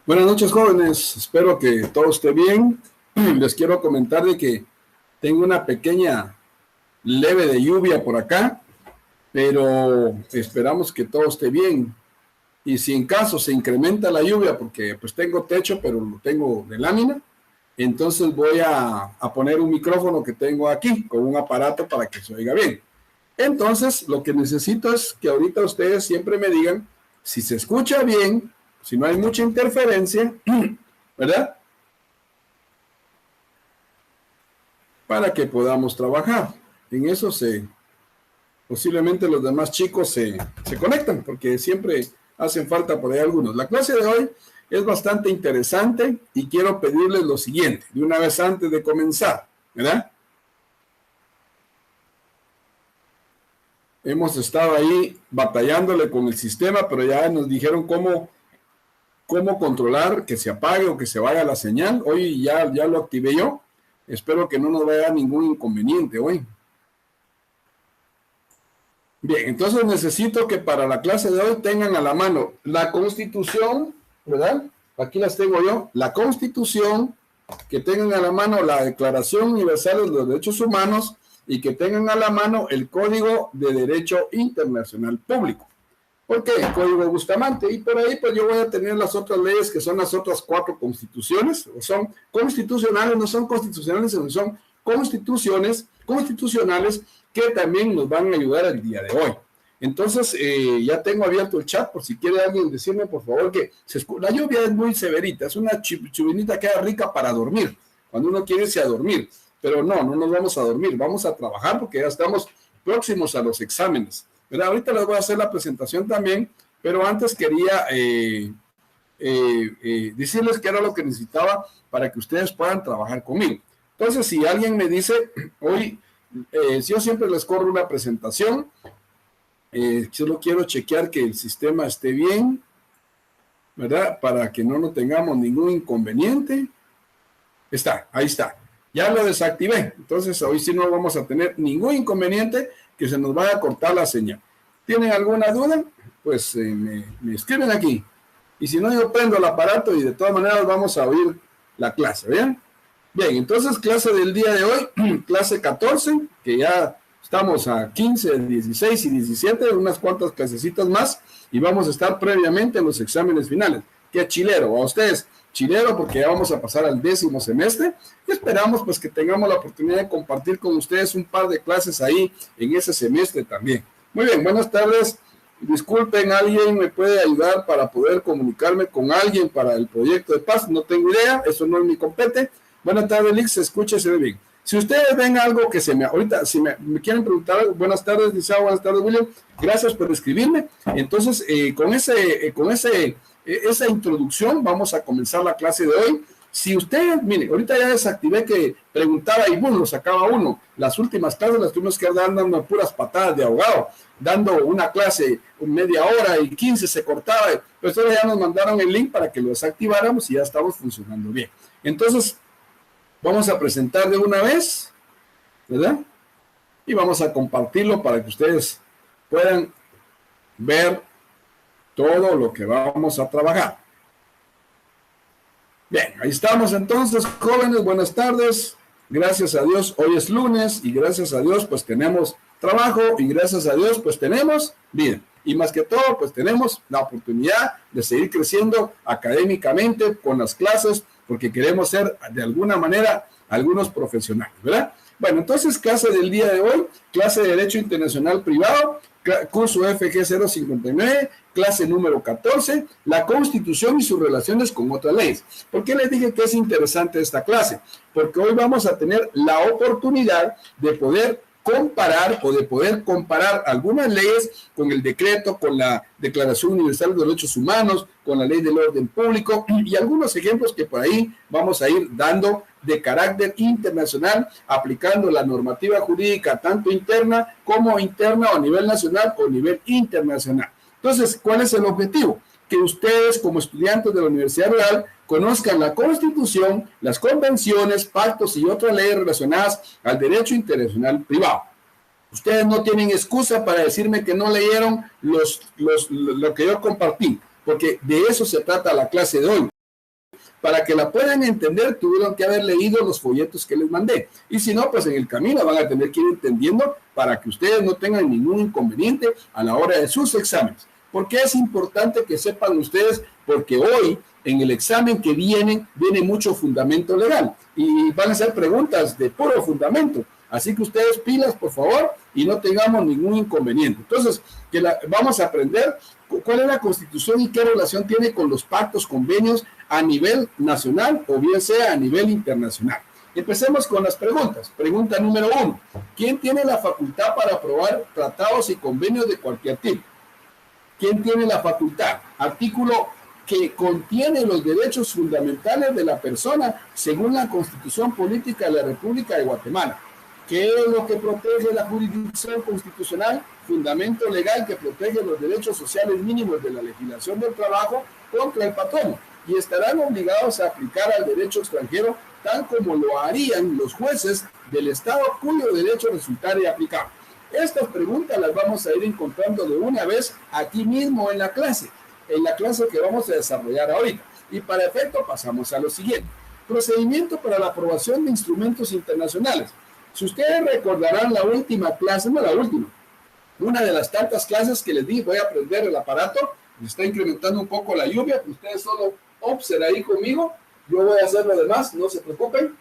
Buenas noches, jóvenes. Espero que todo esté bien. Les quiero comentar de que tengo una pequeña leve de lluvia por acá, pero esperamos que todo esté bien. Y si en caso se incrementa la lluvia, porque pues tengo techo, pero lo tengo de lámina, entonces voy a poner un micrófono que tengo aquí con un aparato para que se oiga bien. Entonces, lo que necesito es que ahorita ustedes siempre me digan si se escucha bien, si no hay mucha interferencia, ¿verdad? Para que podamos trabajar. En eso posiblemente los demás chicos se conectan, porque siempre hacen falta por ahí algunos. La clase de hoy es bastante interesante y quiero pedirles lo siguiente, de una vez antes de comenzar, ¿verdad? Hemos estado ahí batallándole con el sistema, pero ya nos dijeron cómo controlar que se apague o que se vaya la señal. Hoy ya lo activé yo. Espero que no nos vaya ningún inconveniente hoy. Bien, entonces necesito que para la clase de hoy tengan a la mano la Constitución, ¿verdad? Aquí las tengo yo. La Constitución, que tengan a la mano la Declaración Universal de los Derechos Humanos y que tengan a la mano el Código de Derecho Internacional Público. ¿Por qué? El Código Bustamante. Y por ahí pues yo voy a tener las otras leyes que son las otras 4 constituciones. O son constitucionales, no son constitucionales, sino son constitucionales que también nos van a ayudar el día de hoy. Entonces, ya tengo abierto el chat por si quiere alguien decirme, por favor, que la lluvia es muy severita, es una chuvinita que es rica para dormir, cuando uno quiere irse a dormir. Pero no nos vamos a dormir, vamos a trabajar porque ya estamos próximos a los exámenes. ¿Verdad? Ahorita les voy a hacer la presentación también, pero antes quería decirles que era lo que necesitaba para que ustedes puedan trabajar conmigo. Entonces, si alguien me dice, hoy, yo siempre les corro una presentación, solo quiero chequear que el sistema esté bien, ¿verdad? Para que no tengamos ningún inconveniente. Ahí está. Ya lo desactivé, entonces hoy sí no vamos a tener ningún inconveniente que se nos vaya a cortar la señal. ¿Tienen alguna duda? Pues me escriben aquí. Y si no, yo prendo el aparato y de todas maneras vamos a oír la clase, ¿bien? Bien, entonces clase del día de hoy, clase 14, que ya estamos a 15, 16 y 17, unas cuantas clasecitas más, y vamos a estar previamente en los exámenes finales. ¿Qué chilero? A ustedes, chilero, porque ya vamos a pasar al 10º semestre, y esperamos pues que tengamos la oportunidad de compartir con ustedes un par de clases ahí en ese semestre también. Muy bien, buenas tardes. Disculpen, ¿alguien me puede ayudar para poder comunicarme con alguien para el proyecto de paz? No tengo idea, eso no es mi compete. Buenas tardes, Lix, se escucha y se ve bien. Si ustedes ven algo que ahorita, si me quieren preguntar, buenas tardes, Lisa, buenas tardes, William, gracias por escribirme. Entonces, con esa introducción vamos a comenzar la clase de hoy. Si ustedes, miren, ahorita ya desactivé que preguntaba y bueno, lo sacaba uno. Las últimas clases las tuvimos que dar dando puras patadas de ahogado, dando una clase media hora y 15 se cortaba. Pero ahora ya nos mandaron el link para que lo desactiváramos y ya estamos funcionando bien. Entonces, vamos a presentar de una vez, ¿verdad? Y vamos a compartirlo para que ustedes puedan ver todo lo que vamos a trabajar. Bien, ahí estamos entonces, jóvenes, buenas tardes. Gracias a Dios, hoy es lunes y gracias a Dios pues tenemos trabajo y gracias a Dios pues tenemos vida. Y más que todo pues tenemos la oportunidad de seguir creciendo académicamente con las clases porque queremos ser de alguna manera algunos profesionales, ¿verdad? Bueno, entonces clase del día de hoy, clase de Derecho Internacional Privado, curso FG 059, clase número 14, la Constitución y sus relaciones con otras leyes. ¿Por qué les dije que es interesante esta clase? Porque hoy vamos a tener la oportunidad de poder comparar algunas leyes con el decreto, con la Declaración Universal de Derechos Humanos, con la Ley del Orden Público y algunos ejemplos que por ahí vamos a ir dando de carácter internacional, aplicando la normativa jurídica tanto interna como interna o a nivel nacional o a nivel internacional. Entonces, ¿cuál es el objetivo? Que ustedes como estudiantes de la Universidad Rural conozcan la Constitución, las convenciones, pactos y otras leyes relacionadas al derecho internacional privado. Ustedes no tienen excusa para decirme que no leyeron lo que yo compartí, porque de eso se trata la clase de hoy. Para que la puedan entender, tuvieron que haber leído los folletos que les mandé. Y si no, pues en el camino van a tener que ir entendiendo para que ustedes no tengan ningún inconveniente a la hora de sus exámenes. ¿Por qué es importante que sepan ustedes? Porque hoy, en el examen que viene mucho fundamento legal y van a ser preguntas de puro fundamento. Así que ustedes pilas, por favor, y no tengamos ningún inconveniente. Entonces, vamos a aprender cuál es la Constitución y qué relación tiene con los pactos, convenios a nivel nacional o bien sea a nivel internacional. Empecemos con las preguntas. Pregunta número 1. ¿Quién tiene la facultad para aprobar tratados y convenios de cualquier tipo? ¿Quién tiene la facultad? Artículo que contiene los derechos fundamentales de la persona según la Constitución Política de la República de Guatemala. ¿Qué es lo que protege la jurisdicción constitucional? Fundamento legal que protege los derechos sociales mínimos de la legislación del trabajo contra el patrono y estarán obligados a aplicar al derecho extranjero tal como lo harían los jueces del Estado cuyo derecho resultare aplicable. Estas preguntas las vamos a ir encontrando de una vez aquí mismo en la clase que vamos a desarrollar ahorita. Y para efecto pasamos a lo siguiente. Procedimiento para la aprobación de instrumentos internacionales. Si ustedes recordarán la última clase, no la última, una de las tantas clases que les di, voy a prender el aparato, me está incrementando un poco la lluvia, ustedes solo observen ahí conmigo, yo voy a hacer lo demás, no se preocupen,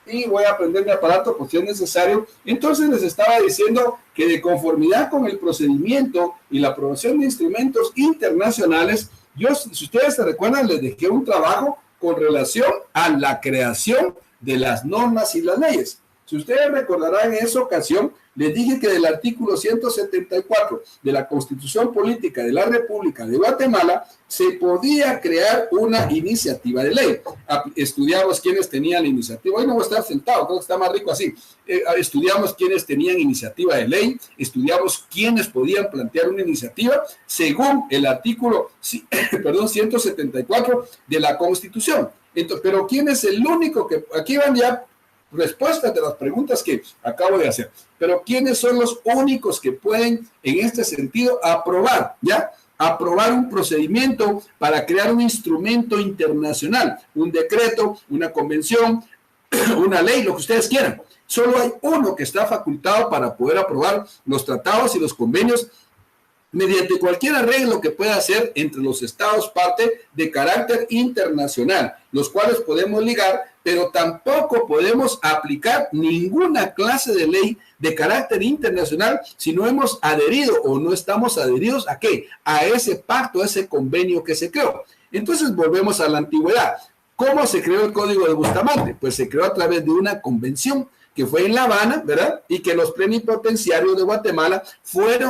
y voy a prender mi aparato por si es necesario. Entonces les estaba diciendo que de conformidad con el procedimiento y la aprobación de instrumentos internacionales, si ustedes se recuerdan, les dejé un trabajo con relación a la creación de las normas y las leyes. Si ustedes recordarán, en esa ocasión les dije que del artículo 174 de la Constitución Política de la República de Guatemala se podía crear una iniciativa de ley. Estudiamos quiénes tenían la iniciativa. Hoy no voy a estar sentado, creo que está más rico así. Estudiamos quiénes tenían iniciativa de ley, estudiamos quiénes podían plantear una iniciativa según el artículo 174 de la Constitución. Entonces, pero ¿quién es el único que aquí van ya respuestas de las preguntas que acabo de hacer? Pero ¿quiénes son los únicos que pueden en este sentido aprobar un procedimiento para crear un instrumento internacional, un decreto, una convención, una ley, lo que ustedes quieran? Solo hay uno que está facultado para poder aprobar los tratados y los convenios mediante cualquier arreglo que pueda hacer entre los estados parte de carácter internacional, los cuales podemos ligar, pero tampoco podemos aplicar ninguna clase de ley de carácter internacional si no hemos adherido o no estamos adheridos ¿a qué? A ese pacto, a ese convenio que se creó. Entonces volvemos a la antigüedad. ¿Cómo se creó el Código de Bustamante? Pues se creó a través de una convención que fue en La Habana, ¿verdad? Y que los plenipotenciarios de Guatemala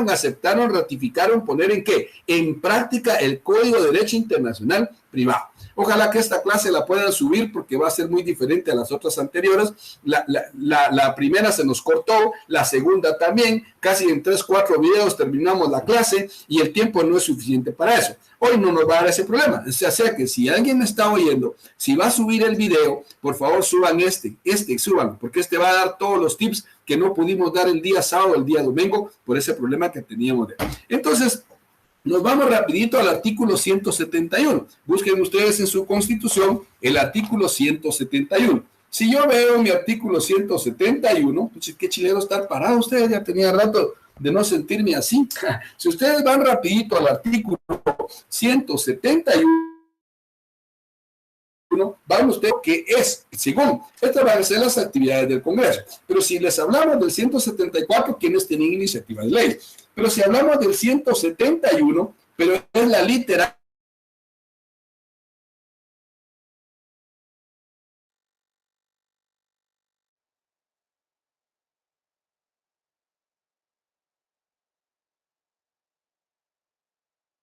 aceptaron, ratificaron, poner ¿en qué? En práctica el Código de Derecho Internacional Privado. Ojalá que esta clase la puedan subir porque va a ser muy diferente a las otras anteriores. La primera se nos cortó, la segunda también, casi en 3-4 videos terminamos la clase y el tiempo no es suficiente para eso. Hoy no nos va a dar ese problema. O sea que si alguien me está oyendo, si va a subir el video, por favor suban súbanlo, porque este va a dar todos los tips que no pudimos dar el día sábado, el día domingo, por ese problema que teníamos. Entonces, nos vamos rapidito al artículo 171. Busquen ustedes en su Constitución el artículo 171. Si yo veo mi artículo 171, pues qué chileno estar parado ustedes, ya tenía rato de no sentirme así. Si ustedes van rapidito al artículo 171, van ustedes que es, según, estas van a ser las actividades del Congreso. Pero si les hablamos del 174, ¿quiénes tienen iniciativa de ley? Pero si hablamos del 171, pero es la literal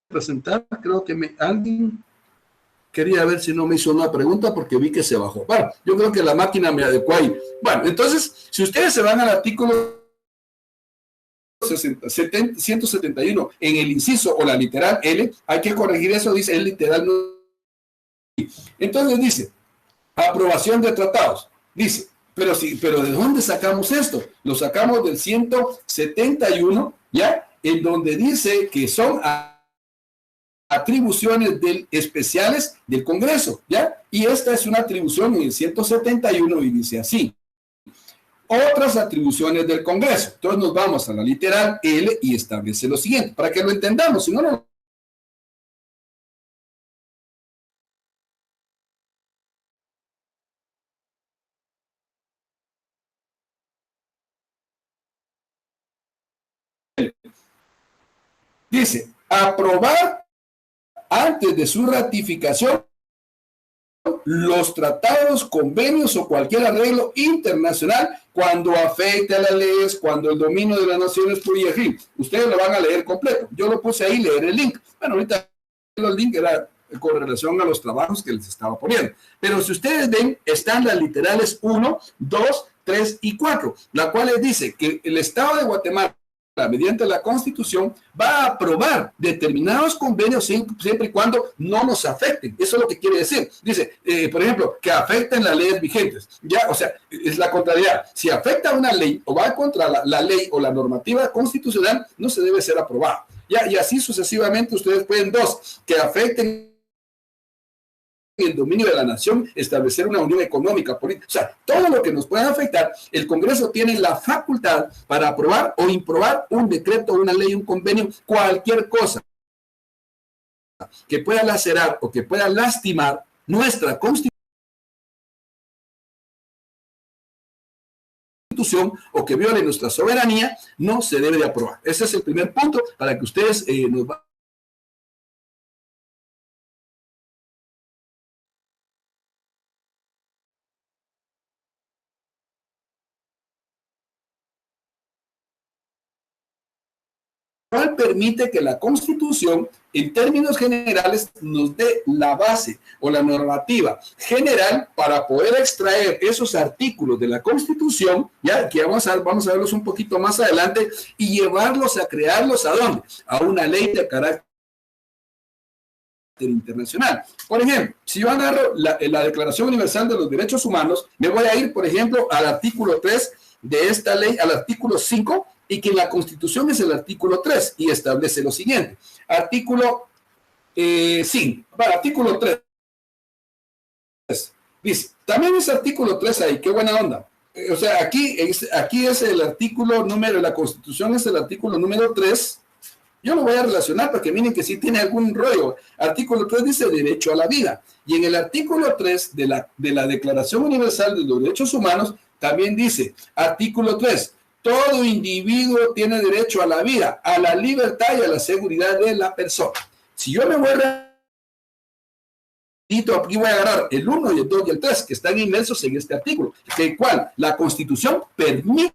presentar, creo que alguien quería ver si no me hizo una pregunta porque vi que se bajó. Bueno, yo creo que la máquina me adecuó ahí. Bueno, entonces, si ustedes se van al artículo 171 en el inciso o la literal L, hay que corregir eso, dice el literal no. Entonces dice, aprobación de tratados. Dice, pero ¿de dónde sacamos esto? Lo sacamos del 171, ¿ya? En donde dice que son atribuciones especiales del Congreso, ¿ya? Y esta es una atribución en el 171 y dice así: otras atribuciones del Congreso. Entonces nos vamos a la literal L y establece lo siguiente, para que lo entendamos, si no, no. Dice, aprobar antes de su ratificación los tratados, convenios o cualquier arreglo internacional cuando afecte a las leyes, cuando el dominio de las naciones puede ir. Ustedes lo van a leer completo. Yo lo puse ahí, leer el link. Bueno, ahorita el link era con relación a los trabajos que les estaba poniendo. Pero si ustedes ven, están las literales 1, 2, 3 y 4, la cual les dice que el Estado de Guatemala, mediante la Constitución, va a aprobar determinados convenios siempre y cuando no nos afecten. Eso es lo que quiere decir. Dice, por ejemplo, que afecten las leyes vigentes. Ya, o sea, es la contrariedad. Si afecta una ley o va contra la ley o la normativa constitucional, no se debe ser aprobado. Ya, y así sucesivamente ustedes pueden, dos, que afecten el dominio de la nación, establecer una unión económica, política, o sea, todo lo que nos pueda afectar, el Congreso tiene la facultad para aprobar o improbar un decreto, una ley, un convenio, cualquier cosa que pueda lacerar o que pueda lastimar nuestra Constitución o que viole nuestra soberanía, no se debe de aprobar. Ese es el primer punto para que ustedes nos vayan. Cual permite que la Constitución, en términos generales, nos dé la base o la normativa general para poder extraer esos artículos de la Constitución, ya que vamos a verlos un poquito más adelante, y llevarlos a crearlos ¿a dónde? A una ley de carácter internacional. Por ejemplo, si yo agarro la Declaración Universal de los Derechos Humanos, me voy a ir, por ejemplo, al artículo 3 de esta ley, al artículo 5, y que en la Constitución es el artículo 3, y establece lo siguiente. Artículo 5, artículo 3. Dice, también es artículo 3 ahí, qué buena onda. O sea, aquí es el artículo número, la Constitución es el artículo número 3. Yo lo voy a relacionar para que miren que sí tiene algún rollo. Artículo 3 dice derecho a la vida. Y en el artículo 3 de la Declaración Universal de los Derechos Humanos también dice, artículo 3, todo individuo tiene derecho a la vida, a la libertad y a la seguridad de la persona. Si yo me voy a aquí voy a agarrar el 1 y el 2 y el 3 que están inmersos en este artículo, el cual la Constitución permite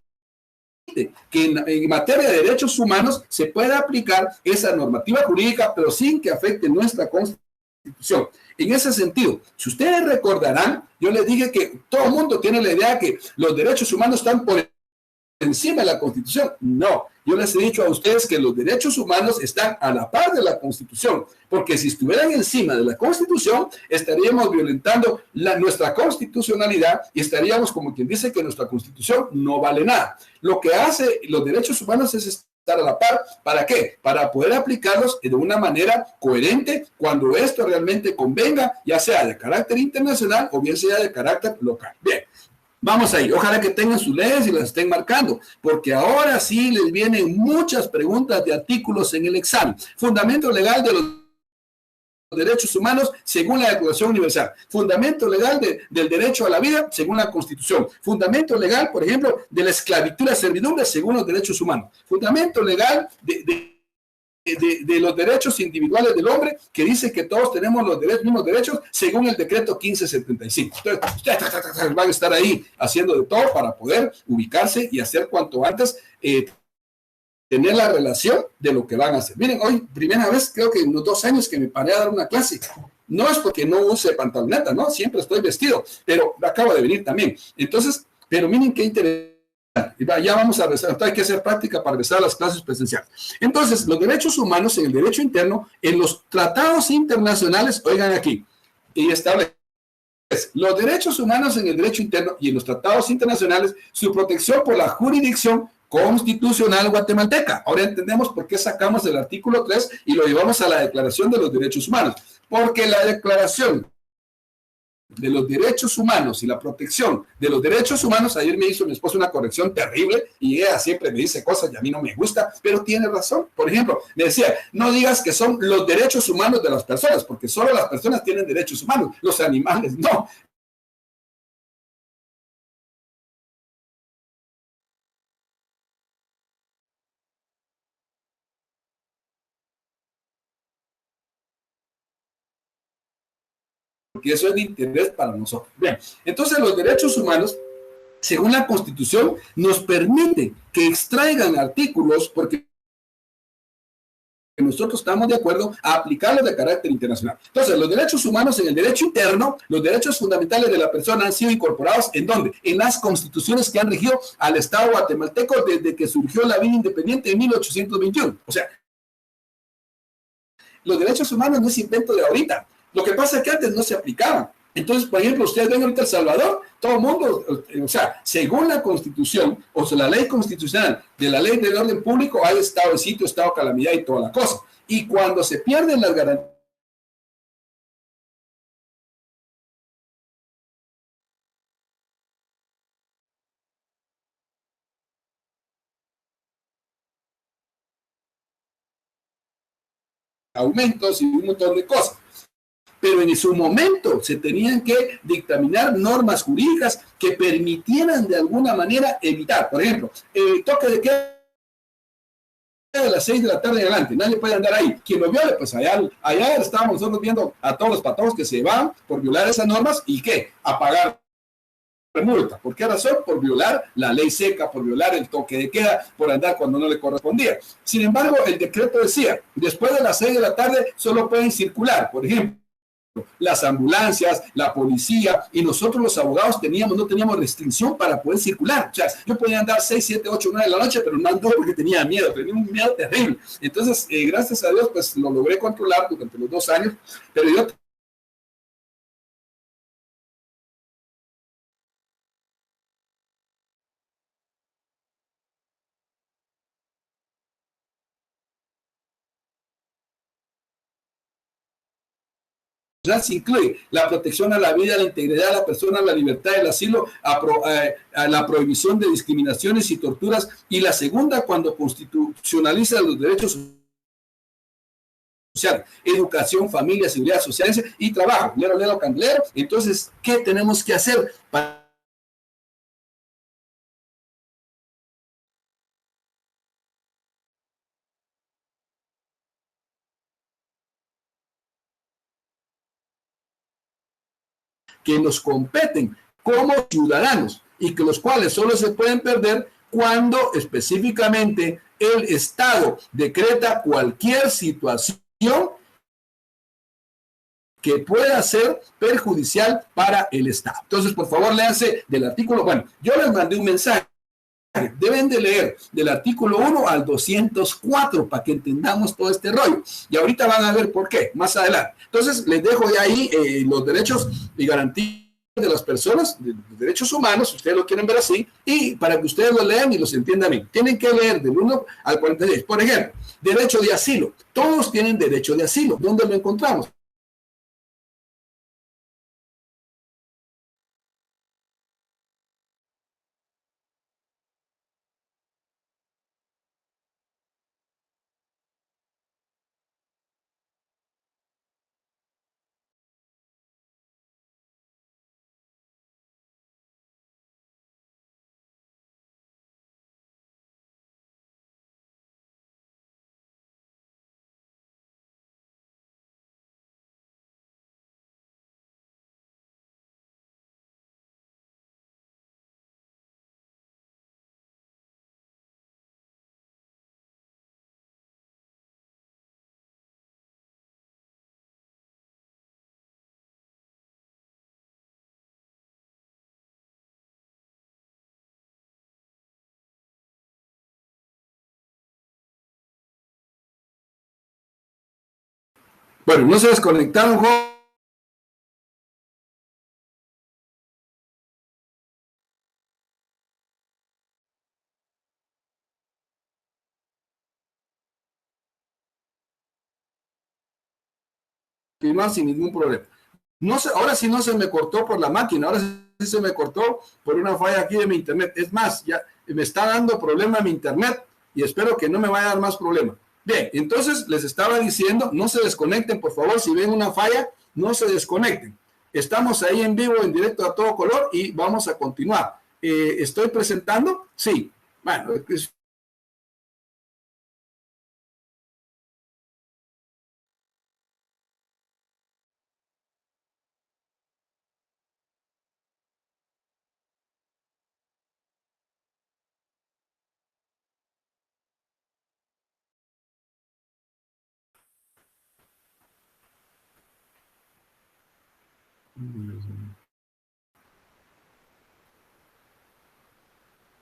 que en materia de derechos humanos se pueda aplicar esa normativa jurídica, pero sin que afecte nuestra Constitución. En ese sentido, si ustedes recordarán, yo les dije que todo el mundo tiene la idea que los derechos humanos están por encima de la Constitución. No, yo les he dicho a ustedes que los derechos humanos están a la par de la Constitución, porque si estuvieran encima de la Constitución, estaríamos violentando nuestra constitucionalidad y estaríamos como quien dice que nuestra Constitución no vale nada. Lo que hace los derechos humanos es estar a la par. ¿Para qué? Para poder aplicarlos de una manera coherente cuando esto realmente convenga, ya sea de carácter internacional o bien sea de carácter local. Bien. Vamos ahí, ojalá que tengan sus leyes y las estén marcando, porque ahora sí les vienen muchas preguntas de artículos en el examen. Fundamento legal de los derechos humanos según la Declaración Universal. Fundamento legal del derecho a la vida según la Constitución. Fundamento legal, por ejemplo, de la esclavitud y la servidumbre según los derechos humanos. Fundamento legal de los derechos individuales del hombre, que dice que todos tenemos los mismos derechos según el decreto 1575. Entonces, ustedes van a estar ahí haciendo de todo para poder ubicarse y hacer cuanto antes tener la relación de lo que van a hacer. Miren, hoy, primera vez, creo que en los 2 años que me paré a dar una clase. No es porque no use pantaloneta, ¿no? Siempre estoy vestido, pero acabo de venir también. Entonces, pero miren qué interesante. Ya vamos a regresar, hay que hacer práctica para regresar a las clases presenciales. Entonces, los derechos humanos en el derecho interno, en los tratados internacionales, oigan aquí, y establece los derechos humanos en el derecho interno y en los tratados internacionales, su protección por la jurisdicción constitucional guatemalteca. Ahora entendemos por qué sacamos el artículo 3 y lo llevamos a la Declaración de los Derechos Humanos. Porque la Declaración de los derechos humanos y la protección de los derechos humanos, ayer me hizo mi esposa una corrección terrible y ella siempre me dice cosas y a mí no me gusta, pero tiene razón. Por ejemplo, me decía, no digas que son los derechos humanos de las personas, porque solo las personas tienen derechos humanos, los animales no. Porque eso es de interés para nosotros. Bien, entonces los derechos humanos, según la Constitución, nos permiten que extraigan artículos porque nosotros estamos de acuerdo a aplicarlos de carácter internacional. Entonces, los derechos humanos en el derecho interno, los derechos fundamentales de la persona han sido incorporados ¿en dónde? En las constituciones que han regido al Estado guatemalteco desde que surgió la vida independiente en 1821. O sea, los derechos humanos no es invento de ahorita. Lo que pasa es que antes no se aplicaban. Entonces, por ejemplo, ustedes ven ahorita El Salvador, todo el mundo, o sea, según la Constitución, o sea, la ley constitucional de la ley del orden público, hay estado de sitio, estado de calamidad y toda la cosa. Y cuando se pierden las garantías, aumentos y un montón de cosas. Pero en su momento se tenían que dictaminar normas jurídicas que permitieran de alguna manera evitar, por ejemplo, el toque de queda de las 6 de la tarde en adelante, nadie puede andar ahí. Quien lo viole, pues allá estábamos nosotros viendo a todos los patojos que se van por violar esas normas y ¿qué? A pagar multa. ¿Por qué razón? Por violar la ley seca, por violar el toque de queda, por andar cuando no le correspondía. Sin embargo, el decreto decía, después de las 6 de la tarde solo pueden circular, por ejemplo, las ambulancias, la policía, y nosotros los abogados no teníamos restricción para poder circular. O sea, yo podía andar 6, 7, 8, 9 de la noche, pero no ando porque tenía un miedo terrible. Entonces, gracias a Dios, pues lo logré controlar durante los 2 años, pero yo se incluye la protección a la vida, a la integridad de la persona, a la libertad, el asilo, a la prohibición de discriminaciones y torturas, y la segunda cuando constitucionaliza los derechos sociales, educación, familia, seguridad social y trabajo. Lero, candelero. Entonces, ¿qué tenemos que hacer para que nos competen como ciudadanos y que los cuales solo se pueden perder cuando específicamente el Estado decreta cualquier situación que pueda ser perjudicial para el Estado? Entonces, por favor, léanse del artículo. Bueno, yo les mandé un mensaje. Deben de leer del artículo 1 al 204 para que entendamos todo este rollo. Y ahorita van a ver por qué, más adelante. Entonces, les dejo de ahí los derechos y garantías de las personas, de derechos humanos, si ustedes lo quieren ver así, y para que ustedes lo lean y los entiendan bien. Tienen que leer del 1 al 46. Por ejemplo, derecho de asilo. Todos tienen derecho de asilo. ¿Dónde lo encontramos? Bueno, no se desconectaron, sin ningún problema. No sé, ahora sí no se me cortó por la máquina, ahora sí se me cortó por una falla aquí de mi internet. Es más, ya me está dando problema mi internet y espero que no me vaya a dar más problema. Bien, entonces les estaba diciendo, no se desconecten, por favor, si ven una falla, no se desconecten. Estamos ahí en vivo, en directo a todo color y vamos a continuar. ¿Estoy presentando? Sí. Bueno,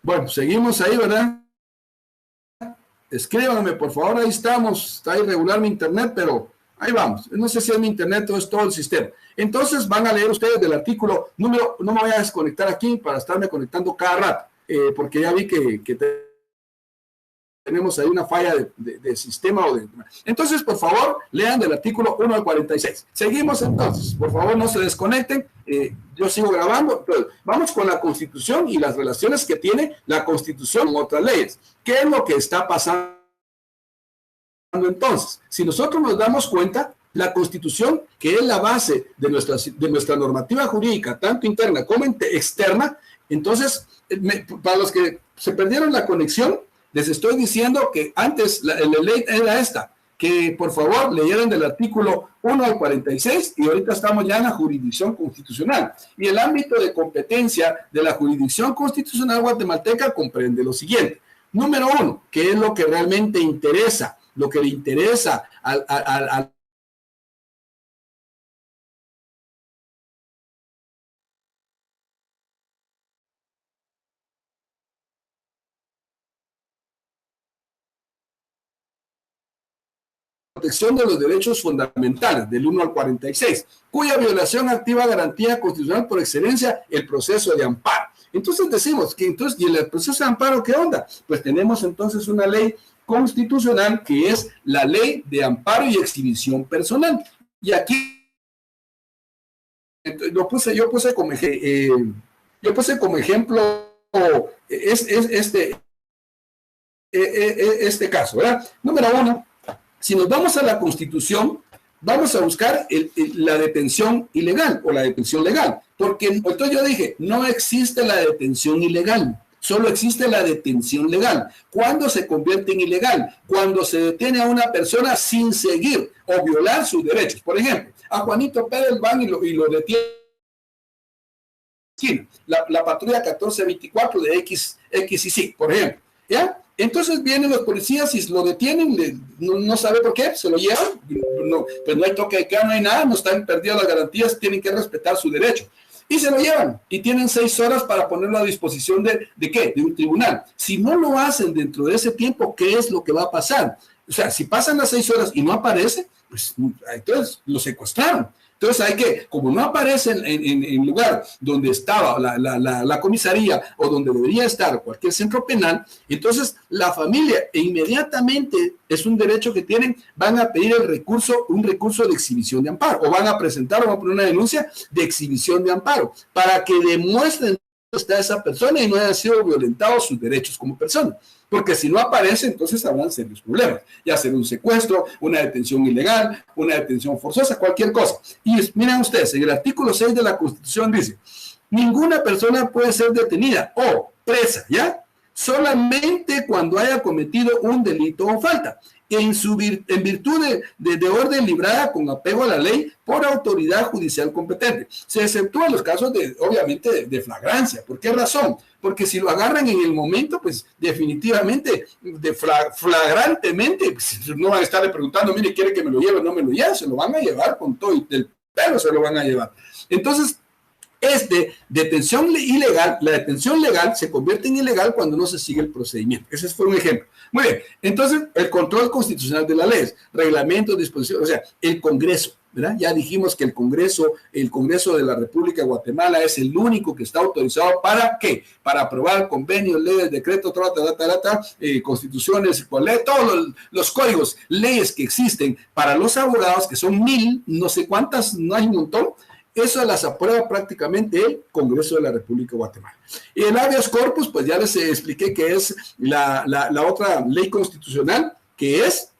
bueno, seguimos ahí, ¿verdad? Escríbanme, por favor, ahí estamos. Está irregular mi internet, pero ahí vamos. No sé si es mi internet o es todo el sistema. Entonces van a leer ustedes del artículo número, no me voy a desconectar aquí para estarme conectando cada rato, porque ya vi que tenemos ahí una falla de sistema. Entonces, por favor, lean del artículo 1 al 46. Seguimos entonces. Por favor, no se desconecten. Yo sigo grabando. Entonces, vamos con la Constitución y las relaciones que tiene la Constitución con otras leyes. ¿Qué es lo que está pasando entonces? Si nosotros nos damos cuenta, la Constitución, que es la base de nuestra normativa jurídica, tanto interna como externa, entonces, para los que se perdieron la conexión, les estoy diciendo que antes la ley era esta, que por favor leyeran del artículo 1 al 46 y ahorita estamos ya en la jurisdicción constitucional. Y el ámbito de competencia de la jurisdicción constitucional guatemalteca comprende lo siguiente. Número 1, ¿qué es lo que realmente interesa? Lo que le interesa al protección de los derechos fundamentales, del 1 al 46, cuya violación activa garantía constitucional por excelencia el proceso de amparo. Entonces decimos que entonces, ¿y el proceso de amparo qué onda? Pues tenemos entonces una ley constitucional que es la ley de amparo y exhibición personal. Y aquí yo puse como ejemplo este caso, ¿verdad? Número 1, si nos vamos a la Constitución, vamos a buscar la detención ilegal o la detención legal, porque entonces yo dije, no existe la detención ilegal, solo existe la detención legal. ¿Cuándo se convierte en ilegal? Cuando se detiene a una persona sin seguir o violar sus derechos. Por ejemplo, a Juanito Pérez van y lo detienen. La patrulla 1424 de X y C, por ejemplo, ¿ya? Entonces vienen los policías y lo detienen, no sabe por qué, se lo llevan, pues no hay toque de queda, no hay nada, no están perdidas las garantías, tienen que respetar su derecho. Y se lo llevan y tienen 6 horas para ponerlo a disposición ¿de qué? De un tribunal. Si no lo hacen dentro de ese tiempo, ¿qué es lo que va a pasar? O sea, si pasan las 6 horas y no aparece, pues entonces lo secuestraron. Entonces hay que, como no aparece en lugar donde estaba la comisaría o donde debería estar cualquier centro penal, entonces la familia inmediatamente, es un derecho que tienen, van a pedir un recurso de exhibición de amparo, o van a presentar o van a poner una denuncia de exhibición de amparo, para que demuestren que está esa persona y no hayan sido violentados sus derechos como persona. Porque si no aparece, entonces habrán serios problemas, ya sea un secuestro, una detención ilegal, una detención forzosa, cualquier cosa. Y miren ustedes, en el artículo 6 de la Constitución dice, ninguna persona puede ser detenida o presa, ¿ya? Solamente cuando haya cometido un delito o falta, en virtud de orden librada con apego a la ley por autoridad judicial competente. Se exceptúan los casos obviamente, de flagrancia. ¿Por qué razón? Porque si lo agarran en el momento, pues definitivamente, flagrantemente, pues, no van a estarle preguntando, mire, ¿quiere que me lo lleve o no me lo lleve? Se lo van a llevar con todo y del pelo se lo van a llevar. Entonces, detención ilegal, la detención legal se convierte en ilegal cuando no se sigue el procedimiento. Ese fue un ejemplo. Muy bien, entonces el control constitucional de las leyes, reglamentos, disposiciones, o sea, el Congreso, ¿verdad? Ya dijimos que el Congreso de la República de Guatemala es el único que está autorizado ¿para qué? Para aprobar convenios, leyes, decretos, constituciones, todos los códigos, leyes que existen para los abogados, que son 1000, no sé cuántas, no hay un montón. Eso las aprueba prácticamente el Congreso de la República de Guatemala. Y el habeas corpus, pues ya les expliqué que es la otra ley constitucional, que es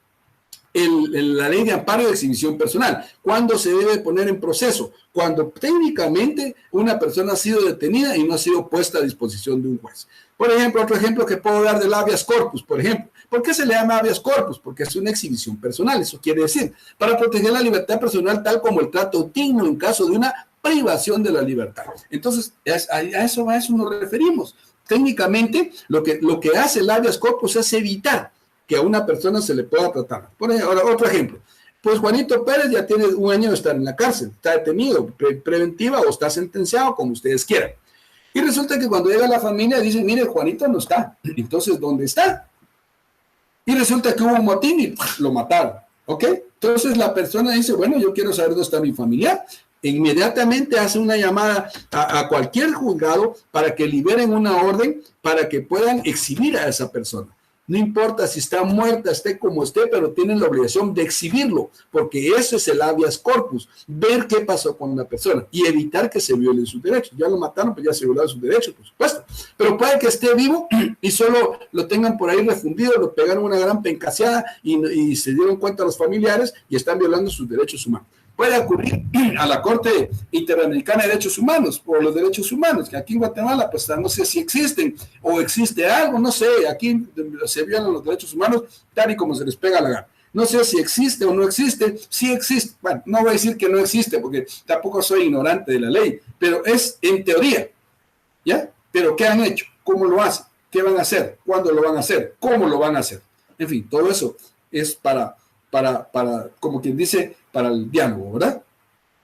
la ley de amparo y de exhibición personal. ¿Cuándo se debe poner en proceso? Cuando técnicamente una persona ha sido detenida y no ha sido puesta a disposición de un juez. Por ejemplo, otro ejemplo que puedo dar del habeas corpus, por ejemplo. ¿Por qué se le llama habeas corpus? Porque es una exhibición personal, eso quiere decir, para proteger la libertad personal tal como el trato digno en caso de una privación de la libertad. Entonces, a eso nos referimos. Técnicamente, lo que hace el habeas corpus es evitar que a una persona se le pueda tratar. Por ejemplo, ahora, otro ejemplo. Pues Juanito Pérez ya tiene 1 año de estar en la cárcel, está detenido, preventiva o está sentenciado, como ustedes quieran. Y resulta que cuando llega la familia dicen, mire, Juanito no está. Entonces, ¿dónde está? Y resulta que hubo un motín y lo mataron. ¿Ok? Entonces la persona dice, bueno, yo quiero saber dónde está mi familiar. Inmediatamente hace una llamada a cualquier juzgado para que liberen una orden para que puedan exhibir a esa persona. No importa si está muerta, esté como esté, pero tienen la obligación de exhibirlo, porque ese es el habeas corpus, ver qué pasó con una persona y evitar que se violen sus derechos. Ya lo mataron, pues ya se violaron sus derechos, por supuesto. Pero puede que esté vivo y solo lo tengan por ahí refundido, lo pegaron una gran pencaseada y se dieron cuenta los familiares y están violando sus derechos humanos. Puede ocurrir a la Corte Interamericana de Derechos Humanos por los derechos humanos, que aquí en Guatemala pues no sé si existen o existe algo, no sé, aquí se violan los derechos humanos tal y como se les pega la gana. No sé si existe o no existe, sí existe, bueno, no voy a decir que no existe porque tampoco soy ignorante de la ley, pero es en teoría, ¿ya? Pero ¿qué han hecho? ¿Cómo lo hacen? ¿Qué van a hacer? ¿Cuándo lo van a hacer? ¿Cómo lo van a hacer? En fin, todo eso es para como quien dice, para el diálogo, ¿verdad?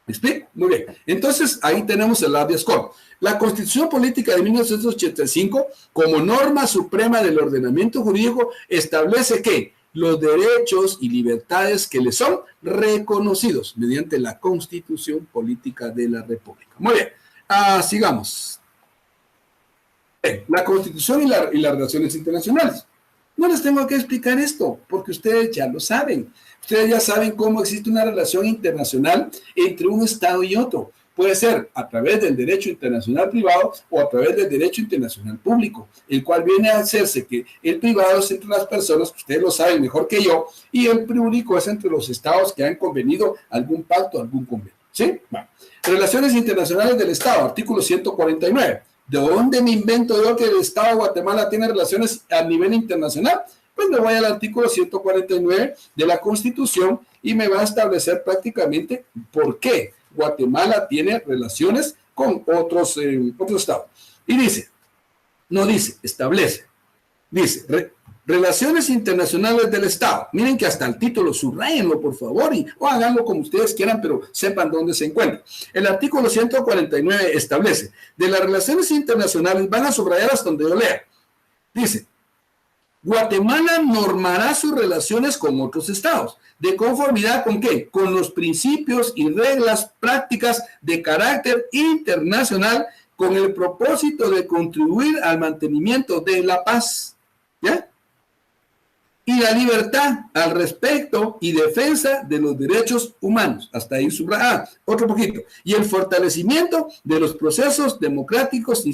¿Me explico? Muy bien. Entonces, ahí tenemos el habeas corpus. La Constitución Política de 1985, como norma suprema del ordenamiento jurídico, establece que los derechos y libertades que le son reconocidos mediante la Constitución Política de la República. Muy bien. Sigamos. La Constitución y las relaciones internacionales. No les tengo que explicar esto, porque ustedes ya lo saben. Ustedes ya saben cómo existe una relación internacional entre un Estado y otro. Puede ser a través del derecho internacional privado o a través del derecho internacional público, el cual viene a hacerse que el privado es entre las personas, que ustedes lo saben mejor que yo, y el público es entre los Estados que han convenido algún pacto, algún convenio. ¿Sí? Bueno. Relaciones internacionales del Estado, artículo 149. ¿De dónde me invento yo que el Estado de Guatemala tiene relaciones a nivel internacional? Pues me voy al artículo 149 de la Constitución y me va a establecer prácticamente por qué Guatemala tiene relaciones con otros estados. Y dice, no dice, establece, dice, relaciones internacionales del Estado. Miren que hasta el título, subrayenlo por favor o háganlo como ustedes quieran, pero sepan dónde se encuentra. El artículo 149 establece, de las relaciones internacionales, van a subrayar hasta donde yo lea. Dice, Guatemala normará sus relaciones con otros estados. ¿De conformidad con qué? Con los principios y reglas prácticas de carácter internacional con el propósito de contribuir al mantenimiento de la paz. ¿Ya? Y la libertad al respecto y defensa de los derechos humanos. Hasta ahí subrayado. Otro poquito. Y el fortalecimiento de los procesos democráticos.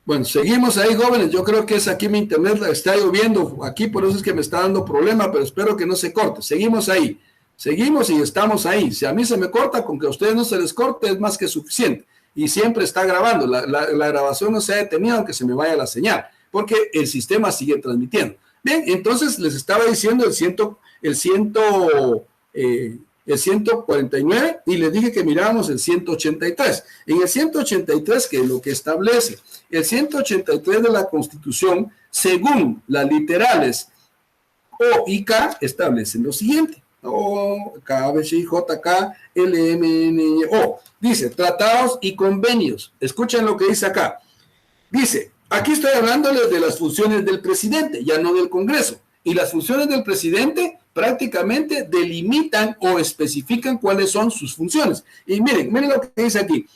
Bueno, seguimos ahí, jóvenes. Yo creo que es aquí mi internet, está lloviendo aquí, por eso es que me está dando problema, pero espero que no se corte. Seguimos ahí. Seguimos y estamos ahí. Si a mí se me corta, con que a ustedes no se les corte, es más que suficiente. Y siempre está grabando. La grabación no se ha detenido, aunque se me vaya la señal, porque el sistema sigue transmitiendo. Bien, entonces les estaba diciendo el 149 y les dije que mirábamos el 183. En el 183, que es lo que establece, el 183 de la Constitución, según las literales O y K establecen lo siguiente. O, K, B, C, J, K, L, M, N, O. Dice, tratados y convenios. Escuchen lo que dice acá. Dice, aquí estoy hablándoles de las funciones del presidente, ya no del Congreso. Y las funciones del presidente prácticamente delimitan o especifican cuáles son sus funciones. Y miren lo que dice aquí.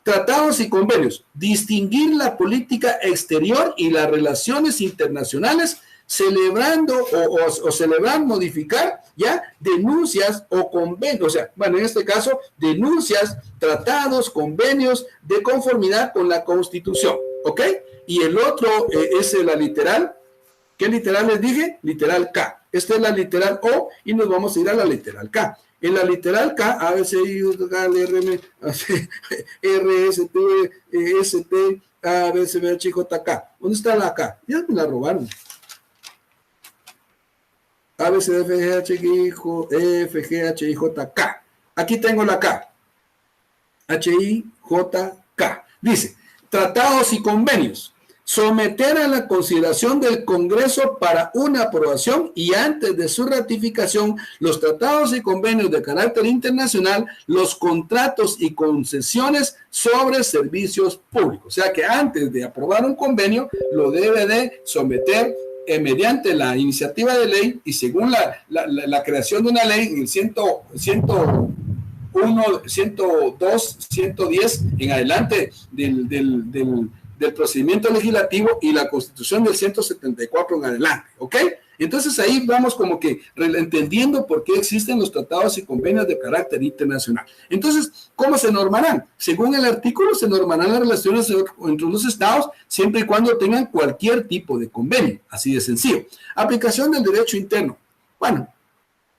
Tratados y convenios. Distinguir la política exterior y las relaciones internacionales, celebrando o celebrar, modificar ya denuncias o convenios, o sea, bueno, en este caso, denuncias, tratados, convenios de conformidad con la Constitución, ¿ok? Y el otro es la literal. ¿Qué literal les dije? Literal K. Esta es la literal O y nos vamos a ir a la literal K. En la literal K, A, B, C, I, K, L, R, M, R, S, T, S, T, A, B, C, B, H, J, K. ¿Dónde está la K? Ya me la robaron. A, B, C, D, F, G, H, I, F, G, H, I, J, K. Aquí tengo la K. H, I, J, K. Dice, tratados y convenios. Someter a la consideración del Congreso para una aprobación y antes de su ratificación los tratados y convenios de carácter internacional, los contratos y concesiones sobre servicios públicos. O sea que antes de aprobar un convenio lo debe de someter mediante la iniciativa de ley y según la creación de una ley en el 101, 102, 110 en adelante del procedimiento legislativo y la Constitución del 174 en adelante, ¿ok? Entonces ahí vamos como que entendiendo por qué existen los tratados y convenios de carácter internacional. Entonces, ¿cómo se normarán? Según el artículo, se normarán las relaciones entre los estados siempre y cuando tengan cualquier tipo de convenio, así de sencillo. Aplicación del derecho interno. Bueno,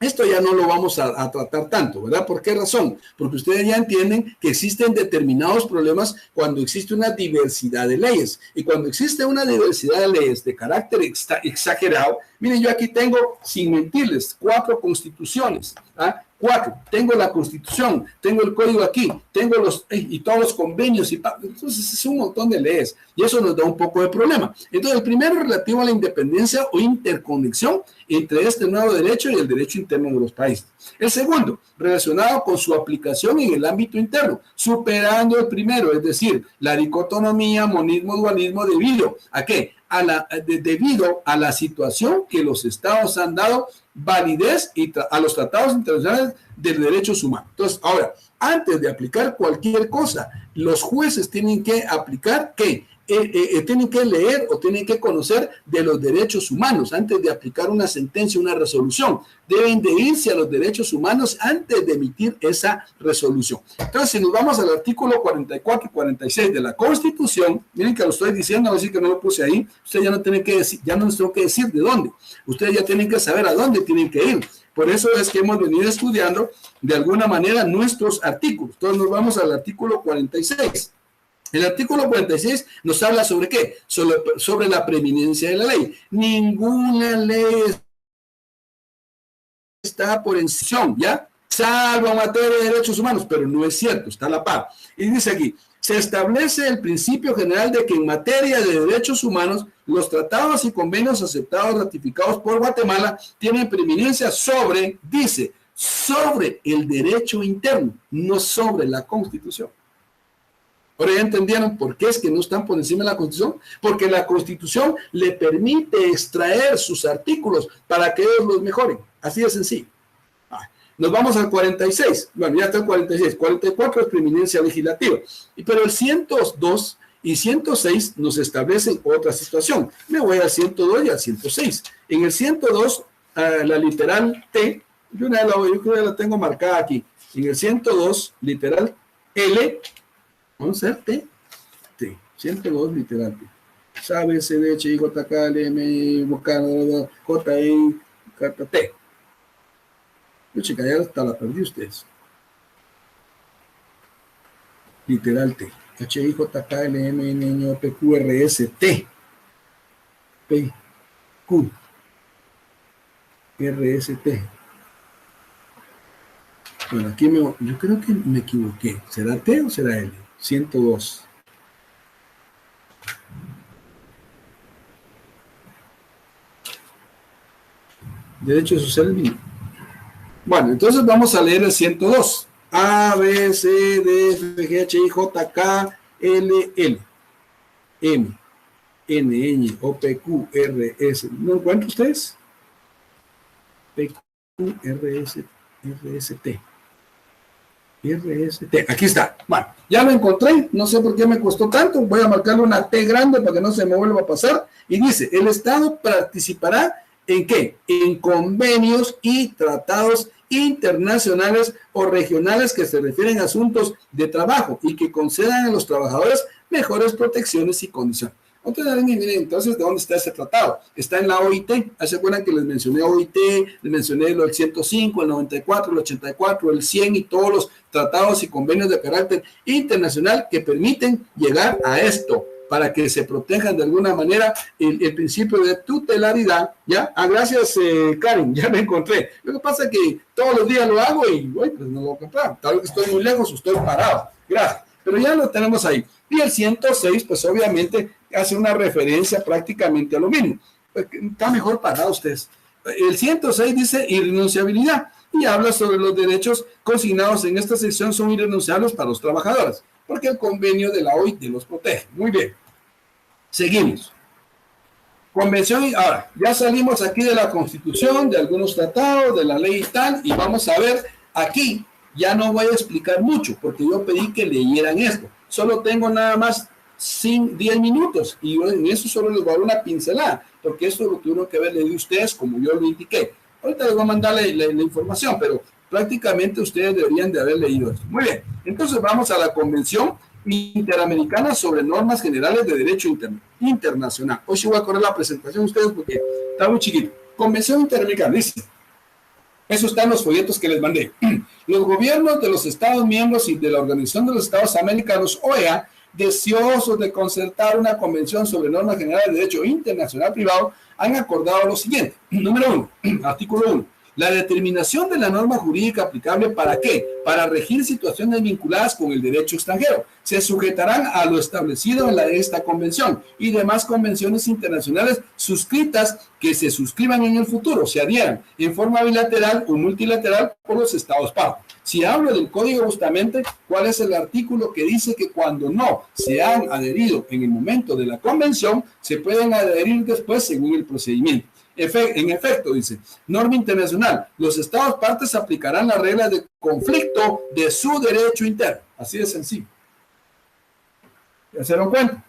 esto ya no lo vamos a tratar tanto, ¿verdad? ¿Por qué razón? Porque ustedes ya entienden que existen determinados problemas cuando existe una diversidad de leyes. Y cuando existe una diversidad de leyes de carácter exagerado, miren, yo aquí tengo, sin mentirles, 4 constituciones, ¿ah? 4, tengo la Constitución, tengo el código aquí, tengo y todos los convenios, entonces es un montón de leyes y eso nos da un poco de problema. Entonces el primero relativo a la independencia o interconexión entre este nuevo derecho y el derecho interno de los países. El segundo, relacionado con su aplicación en el ámbito interno, superando el primero, es decir, la dicotomía, monismo, dualismo, debido ¿a qué? Debido a la situación que los estados han dado validez a los tratados internacionales de derechos humanos. Entonces, ahora, antes de aplicar cualquier cosa, los jueces tienen que aplicar ¿qué? Tienen que leer o tienen que conocer de los derechos humanos antes de aplicar una sentencia, una resolución. Deben de irse a los derechos humanos antes de emitir esa resolución. Entonces, si nos vamos al artículo 44 y 46 de la Constitución, miren que lo estoy diciendo, a ver si que no lo puse ahí, ustedes ya no tienen que decir, ya no les tengo que decir de dónde. Ustedes ya tienen que saber a dónde tienen que ir. Por eso es que hemos venido estudiando de alguna manera nuestros artículos. Entonces, nos vamos al artículo 46. El artículo 46 nos habla sobre qué, sobre la preeminencia de la ley. Ninguna ley está por encima, ¿ya? Salvo en materia de derechos humanos, pero no es cierto, está a la par. Y dice aquí, se establece el principio general de que en materia de derechos humanos, los tratados y convenios aceptados, ratificados por Guatemala, tienen preeminencia sobre, dice, sobre el derecho interno, no sobre la Constitución. Ahora ya entendieron por qué es que no están por encima de la Constitución, porque la Constitución le permite extraer sus artículos para que ellos los mejoren, así de sencillo. Nos vamos al 46, bueno, ya está el 46, 44 es preeminencia legislativa, pero el 102 y 106 nos establecen otra situación. Me voy al 102 y al 106. En el 102, la literal T, yo creo que la tengo marcada aquí, en el 102, literal L, vamos a hacer T, 102 literal T. A, B, C, D, H, I, J, K, L, M, J, I, T. Yo chica, ya hasta la perdí ustedes. Literal T. H, I, J, K, L, M, N, O, P, Q, R, S, T. P, Q, R, S, T. Bueno, aquí yo creo que me equivoqué. ¿Será T o será L? 102. Derecho social mínimo. Bueno, entonces vamos a leer el 102. A, B, C, D, F, G, H, I, J, K, L, L, M, N, Ñ, O, P, Q, R, S. ¿No encuentran ustedes? P, Q, R, S, R, S, T. R, S, T. Aquí está. Bueno, ya lo encontré. No sé por qué me costó tanto. Voy a marcarle una T grande para que no se me vuelva a pasar. Y dice, el Estado participará ¿en qué? En convenios y tratados internacionales o regionales que se refieren a asuntos de trabajo y que concedan a los trabajadores mejores protecciones y condiciones. Entonces, ¿de dónde está ese tratado? Está en la OIT. ¿Se acuerdan que les mencioné OIT? Les mencioné el 105, el 94, el 84, el 100 y todos los tratados y convenios de carácter internacional que permiten llegar a esto para que se protejan de alguna manera el principio de tutelaridad, ¿ya? Gracias, Karen, ya me encontré. Lo que pasa es que todos los días lo hago y, pues no lo voy a comprar. Tal vez estoy muy lejos o estoy parado. Gracias. Pero ya lo tenemos ahí. Y el 106, pues obviamente hace una referencia prácticamente a lo mismo. Está mejor parado ustedes. El 106 dice irrenunciabilidad y habla sobre los derechos consignados en esta sección son irrenunciables para los trabajadores, porque el convenio de la OIT los protege. Muy bien. Seguimos. Convención, ahora, ya salimos aquí de la Constitución, de algunos tratados, de la ley y tal, y vamos a ver aquí, ya no voy a explicar mucho, porque yo pedí que leyeran esto. Solo tengo nada más 10 minutos, y en eso solo les voy a dar una pincelada, porque esto lo tuvieron que haber leído ustedes, como yo lo indiqué. Ahorita les voy a mandar la información, pero prácticamente ustedes deberían de haber leído esto. Muy bien, entonces vamos a la Convención Interamericana sobre Normas Generales de Derecho Internacional. Hoy sí voy a correr la presentación a ustedes porque está muy chiquito. Convención Interamericana, dice, eso está en los folletos que les mandé. Los gobiernos de los Estados miembros y de la Organización de los Estados Americanos, OEA, deseosos de concertar una convención sobre normas generales de derecho internacional privado, han acordado lo siguiente. Número 1, artículo 1. La determinación de la norma jurídica aplicable ¿para qué? Para regir situaciones vinculadas con el derecho extranjero. Se sujetarán a lo establecido en esta convención y demás convenciones internacionales suscritas que se suscriban en el futuro, se adhieran en forma bilateral o multilateral por los Estados partes. Si hablo del código justamente, ¿cuál es el artículo que dice que cuando no se han adherido en el momento de la convención, se pueden adherir después según el procedimiento? En efecto, dice, norma internacional, los Estados partes aplicarán las reglas de conflicto de su derecho interno. Así de sencillo. ¿Ya se dieron cuenta?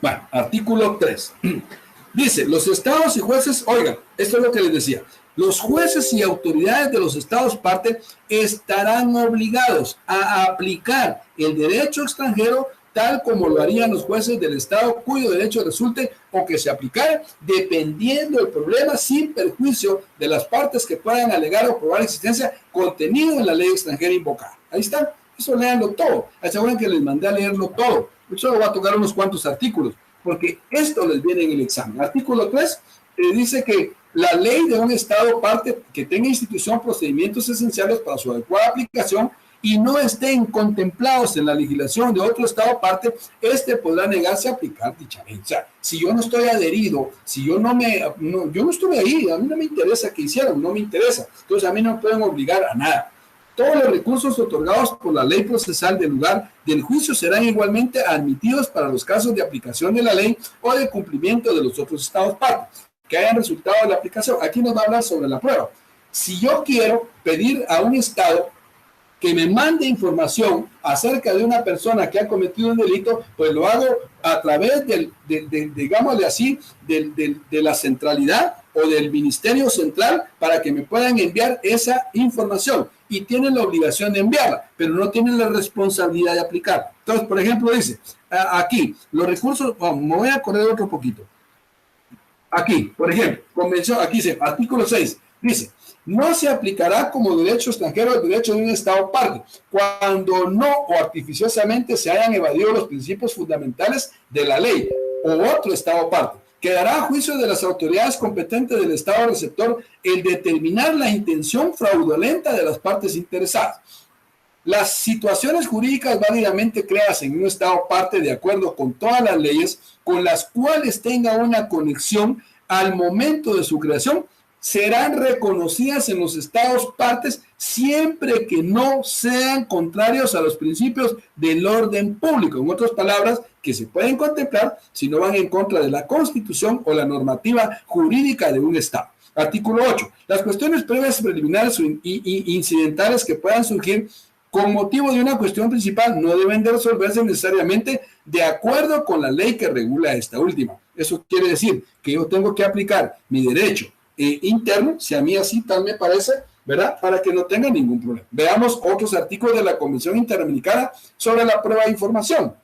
Bueno, artículo 3. Dice, los estados y jueces, oigan, esto es lo que les decía, los jueces y autoridades de los estados parte estarán obligados a aplicar el derecho extranjero tal como lo harían los jueces del Estado cuyo derecho resulte o que se aplicara, dependiendo del problema, sin perjuicio de las partes que puedan alegar o probar existencia contenido en la ley extranjera invocada. Ahí está, eso léanlo todo. Aseguren que les mandé a leerlo todo. Yo solo voy a tocar unos cuantos artículos, porque esto les viene en el examen. Artículo 3 dice que la ley de un Estado parte que tenga institución procedimientos esenciales para su adecuada aplicación y no estén contemplados en la legislación de otro Estado parte, podrá negarse a aplicar dicha ley. O sea, si yo no estoy adherido, si yo yo no estuve ahí, a mí no me interesa que hicieran, no me interesa. Entonces a mí no me pueden obligar a nada. Todos los recursos otorgados por la ley procesal del lugar del juicio serán igualmente admitidos para los casos de aplicación de la ley o de cumplimiento de los otros Estados partes que hayan resultado de la aplicación. Aquí nos va a hablar sobre la prueba. Si yo quiero pedir a un Estado que me mande información acerca de una persona que ha cometido un delito, pues lo hago a través digámosle así, de la centralidad o del Ministerio Central para que me puedan enviar esa información. Y tienen la obligación de enviarla, pero no tienen la responsabilidad de aplicarla. Entonces, por ejemplo, dice, aquí, los recursos, me voy a correr otro poquito. Aquí, por ejemplo, convención, aquí dice, artículo 6, dice, no se aplicará como derecho extranjero el derecho de un Estado parte, cuando no o artificiosamente se hayan evadido los principios fundamentales de la ley o otro Estado parte. Quedará a juicio de las autoridades competentes del Estado receptor el determinar la intención fraudulenta de las partes interesadas. Las situaciones jurídicas válidamente creadas en un Estado parte de acuerdo con todas las leyes con las cuales tenga una conexión al momento de su creación serán reconocidas en los estados partes siempre que no sean contrarios a los principios del orden público. En otras palabras, que se pueden contemplar si no van en contra de la Constitución o la normativa jurídica de un estado. Artículo 8. Las cuestiones previas, preliminares o incidentales que puedan surgir con motivo de una cuestión principal no deben de resolverse necesariamente de acuerdo con la ley que regula esta última. Eso quiere decir que yo tengo que aplicar mi derecho interno, si a mí así tal me parece, ¿verdad? Para que no tenga ningún problema. Veamos otros artículos de la Convención Interamericana sobre la prueba de información.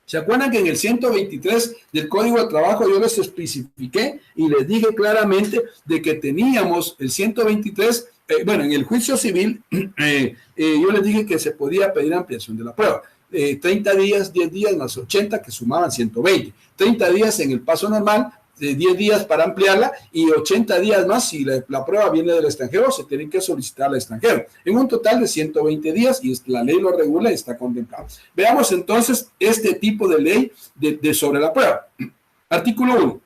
¿Se acuerdan que en el 123 del Código de Trabajo yo les especifiqué y les dije claramente de que teníamos el 123, en el juicio civil, yo les dije que se podía pedir ampliación de la prueba. 30 días, 10 días más 80, que sumaban 120. 30 días en el paso normal, 10 días para ampliarla y 80 días más si la prueba viene del extranjero, se tienen que solicitar al extranjero. En un total de 120 días y la ley lo regula y está contemplado. Veamos entonces este tipo de ley sobre la prueba. Artículo 1.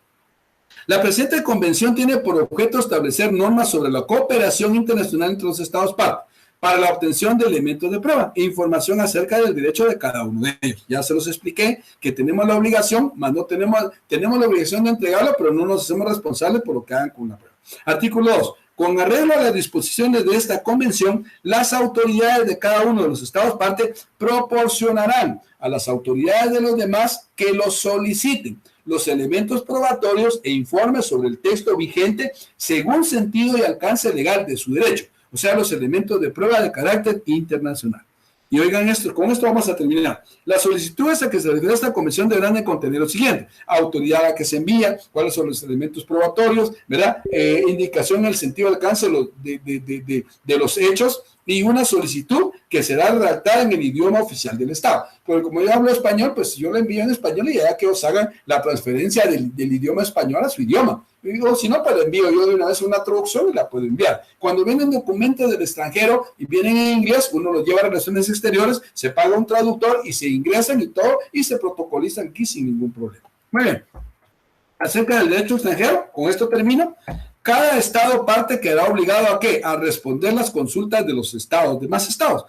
La presente convención tiene por objeto establecer normas sobre la cooperación internacional entre los estados partes para la obtención de elementos de prueba e información acerca del derecho de cada uno de ellos. Ya se los expliqué que tenemos la obligación, más no tenemos la obligación de entregarla, pero no nos hacemos responsables por lo que hagan con la prueba. Artículo 2. Con arreglo a las disposiciones de esta convención, las autoridades de cada uno de los estados parte proporcionarán a las autoridades de los demás que los soliciten los elementos probatorios e informes sobre el texto vigente según sentido y alcance legal de su derecho, o sea, los elementos de prueba de carácter internacional. Y oigan esto, con esto vamos a terminar. Las solicitudes a que se refiere esta convención deberán de contener lo siguiente: autoridad a que se envía, cuáles son los elementos probatorios, ¿verdad? Indicación en el sentido de alcance de los hechos y una solicitud que será redactada en el idioma oficial del Estado. Porque como yo hablo español, pues yo lo envío en español y ya que os hagan la transferencia del idioma español a su idioma. O si no, pues envío yo de una vez una traducción y la puedo enviar. Cuando vienen documentos del extranjero y vienen en inglés, uno los lleva a Relaciones Exteriores, se paga un traductor y se ingresan y todo y se protocolizan aquí sin ningún problema. Muy bien. Acerca del derecho extranjero, con esto termino. Cada estado parte quedará obligado ¿a qué? A responder las consultas de los demás estados,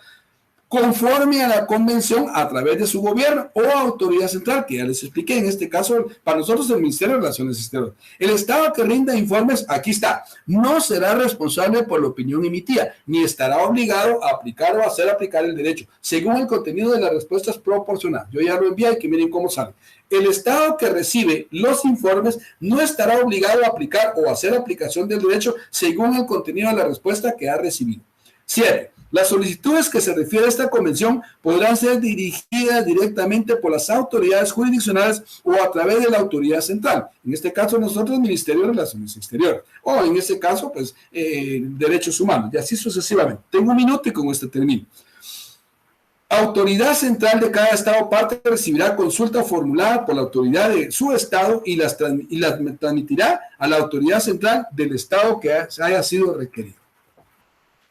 conforme a la convención a través de su gobierno o autoridad central, que ya les expliqué, en este caso, para nosotros el Ministerio de Relaciones Exteriores. El Estado que rinda informes, aquí está, no será responsable por la opinión emitida, ni estará obligado a aplicar o hacer aplicar el derecho, según el contenido de las respuestas proporcionadas. Yo ya lo envié y que miren cómo sale. El Estado que recibe los informes no estará obligado a aplicar o hacer aplicación del derecho según el contenido de la respuesta que ha recibido. 7. Las solicitudes que se refiere a esta convención podrán ser dirigidas directamente por las autoridades jurisdiccionales o a través de la autoridad central. En este caso, nosotros, Ministerio de Relaciones Exteriores. O en este caso, pues, Derechos Humanos. Y así sucesivamente. Tengo un minuto y con este termino. Autoridad central de cada estado parte recibirá consulta formulada por la autoridad de su estado y las transmitirá a la autoridad central del estado que haya sido requerido.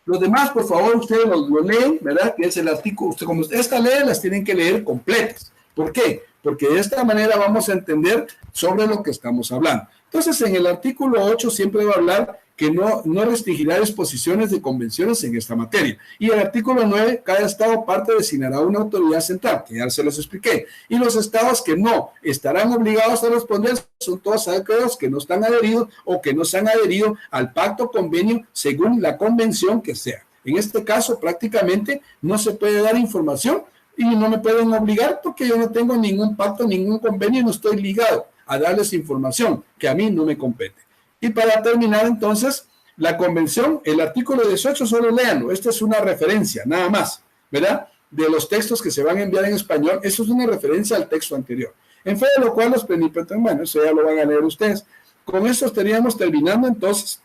Los demás, por favor, ustedes lo leen, ¿verdad? Que es el artículo. Como esta ley las tienen que leer completas. ¿Por qué? Porque de esta manera vamos a entender sobre lo que estamos hablando. Entonces, en el artículo 8 siempre va a hablar que no restringirá disposiciones de convenciones en esta materia. Y el artículo 9, cada estado parte designará una autoridad central, que ya se los expliqué. Y los estados que no estarán obligados a responder son todos aquellos que no están adheridos o que no se han adherido al pacto convenio según la convención que sea. En este caso, prácticamente no se puede dar información y no me pueden obligar porque yo no tengo ningún pacto, ningún convenio y no estoy ligado a darles información que a mí no me compete. Y para terminar, entonces, la convención, el artículo 18, solo léanlo. Esta es una referencia, nada más, ¿verdad? De los textos que se van a enviar en español. Eso es una referencia al texto anterior. En fe de lo cual los plenipotenciarios, bueno, eso ya lo van a leer ustedes. Con esto estaríamos terminando, entonces,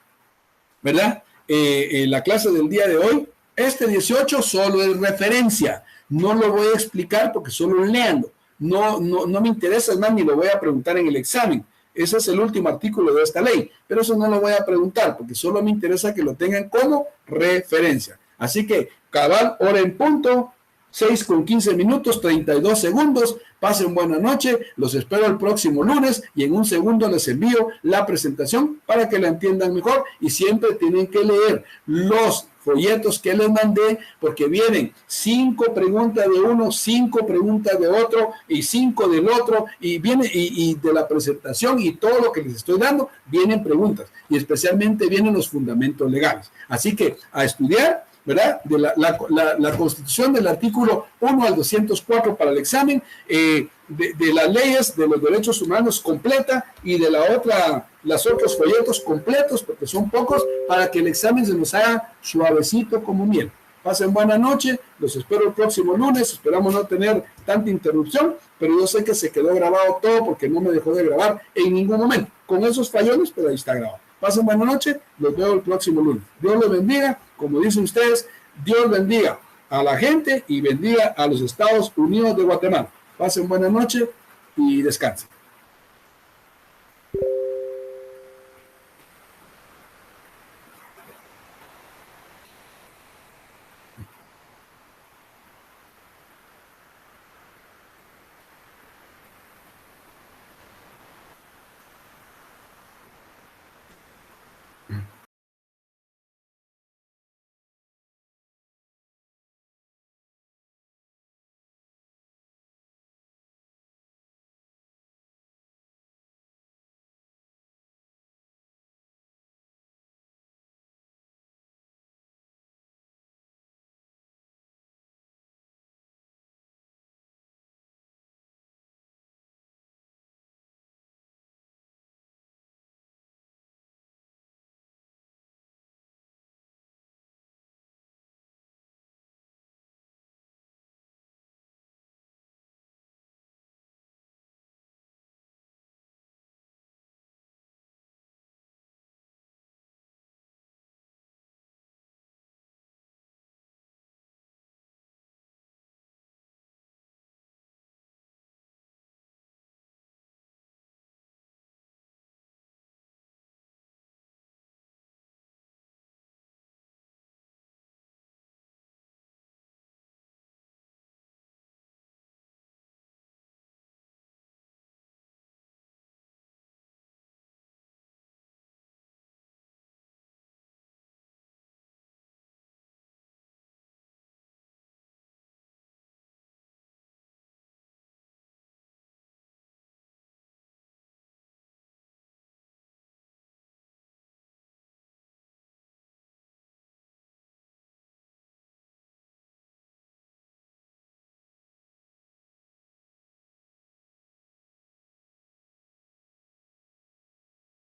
¿verdad? La clase del día de hoy. Este 18 solo es referencia. No lo voy a explicar porque solo leanlo. No me interesa, es más, ni lo voy a preguntar en el examen. Ese es el último artículo de esta ley, pero eso no lo voy a preguntar porque solo me interesa que lo tengan como referencia. Así que, cabal, hora en punto, 6:15, 32 segundos. Pasen buena noche, los espero el próximo lunes y en un segundo les envío la presentación para que la entiendan mejor, y siempre tienen que leer los folletos que les mandé, porque vienen 5 preguntas de uno, 5 preguntas de otro y 5 del otro, y viene y de la presentación y todo lo que les estoy dando vienen preguntas, y especialmente vienen los fundamentos legales. Así que a estudiar, ¿verdad? De la Constitución, del artículo 1 al 204 para el examen, de las leyes de los derechos humanos completa, y de las otros folletos completos, porque son pocos, para que el examen se nos haga suavecito como miel. Pasen buena noche, los espero el próximo lunes, esperamos no tener tanta interrupción, pero yo sé que se quedó grabado todo porque no me dejó de grabar en ningún momento, con esos fallones, pero ahí está grabado. Pasen buena noche, los veo el próximo lunes. Dios los bendiga, como dicen ustedes, Dios bendiga a la gente y bendiga a los Estados Unidos de Guatemala. Pasen buena noche y descansen.